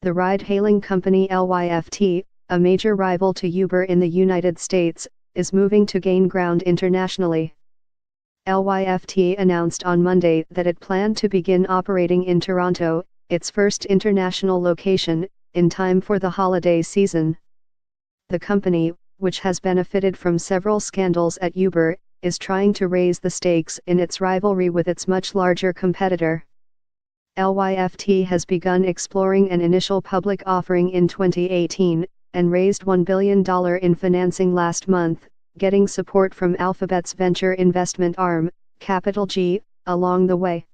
The ride-hailing company Lyft, a major rival to Uber in the United States, is moving to gain ground internationally. Lyft announced on Monday that it planned to begin operating in Toronto, its first international location, in time for the holiday season. The company, which has benefited from several scandals at Uber, is trying to raise the stakes in its rivalry with its much larger competitor. Lyft has begun exploring an initial public offering in 2018, and raised $1 billion in financing last month, getting support from Alphabet's venture investment arm, Capital G, along the way.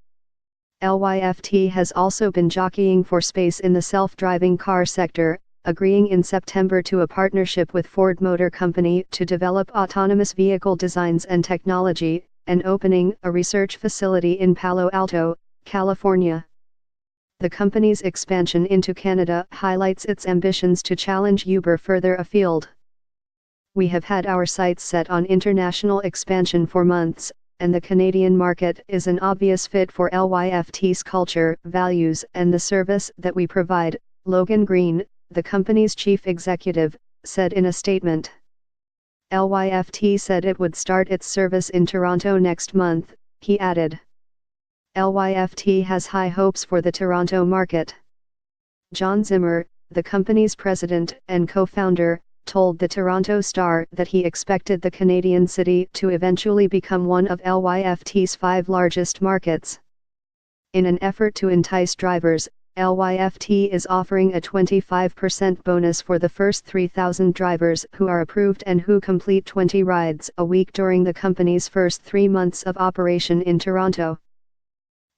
Lyft has also been jockeying for space in the self-driving car sector, agreeing in September to a partnership with Ford Motor Company to develop autonomous vehicle designs and technology, and opening a research facility in Palo Alto, California. The company's expansion into Canada highlights its ambitions to challenge Uber further afield. "We have had our sights set on international expansion for months, and the Canadian market is an obvious fit for Lyft's culture, values, and the service that we provide," Logan Green, the company's chief executive, said in a statement. Lyft said it would start its service in Toronto next month, he added. Lyft has high hopes for the Toronto market. John Zimmer, the company's president and co-founder, told the Toronto Star that he expected the Canadian city to eventually become one of Lyft's 5 largest markets. In an effort to entice drivers, Lyft is offering a 25% bonus for the first 3,000 drivers who are approved and who complete 20 rides a week during the company's first 3 months of operation in Toronto.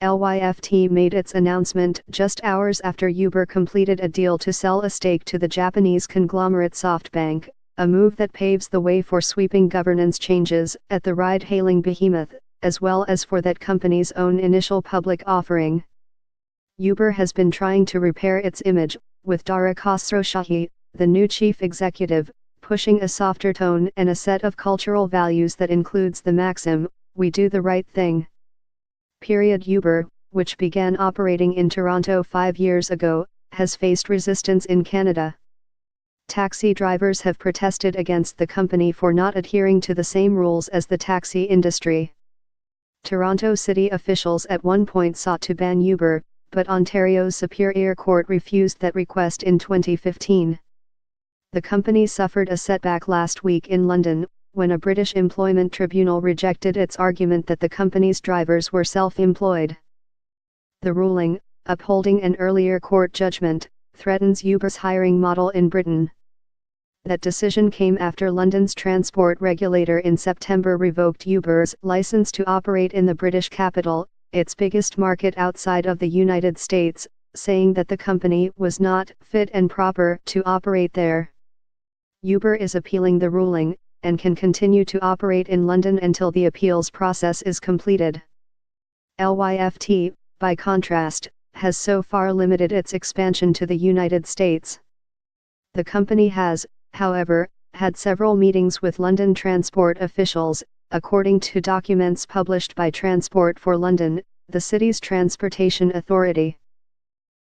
Lyft made its announcement just hours after Uber completed a deal to sell a stake to the Japanese conglomerate SoftBank, a move that paves the way for sweeping governance changes at the ride-hailing behemoth, as well as for that company's own initial public offering. Uber has been trying to repair its image, with Dara Khosrowshahi, the new chief executive, pushing a softer tone and a set of cultural values that includes the maxim, "We do the right thing." Uber, which began operating in Toronto 5 years ago, has faced resistance in Canada. Taxi drivers have protested against the company for not adhering to the same rules as the taxi industry. Toronto city officials at one point sought to ban Uber, but Ontario's Superior Court refused that request in 2015. The company suffered a setback last week in London, when a British employment tribunal rejected its argument that the company's drivers were self-employed. The ruling, upholding an earlier court judgment, threatens Uber's hiring model in Britain. That decision came after London's transport regulator in September revoked Uber's license to operate in the British capital, its biggest market outside of the United States, saying that the company was not fit and proper to operate there. Uber is appealing the ruling, and can continue to operate in London until the appeals process is completed. Lyft, by contrast, has so far limited its expansion to the United States. The company has, however, had several meetings with London transport officials, according to documents published by Transport for London, the city's transportation authority.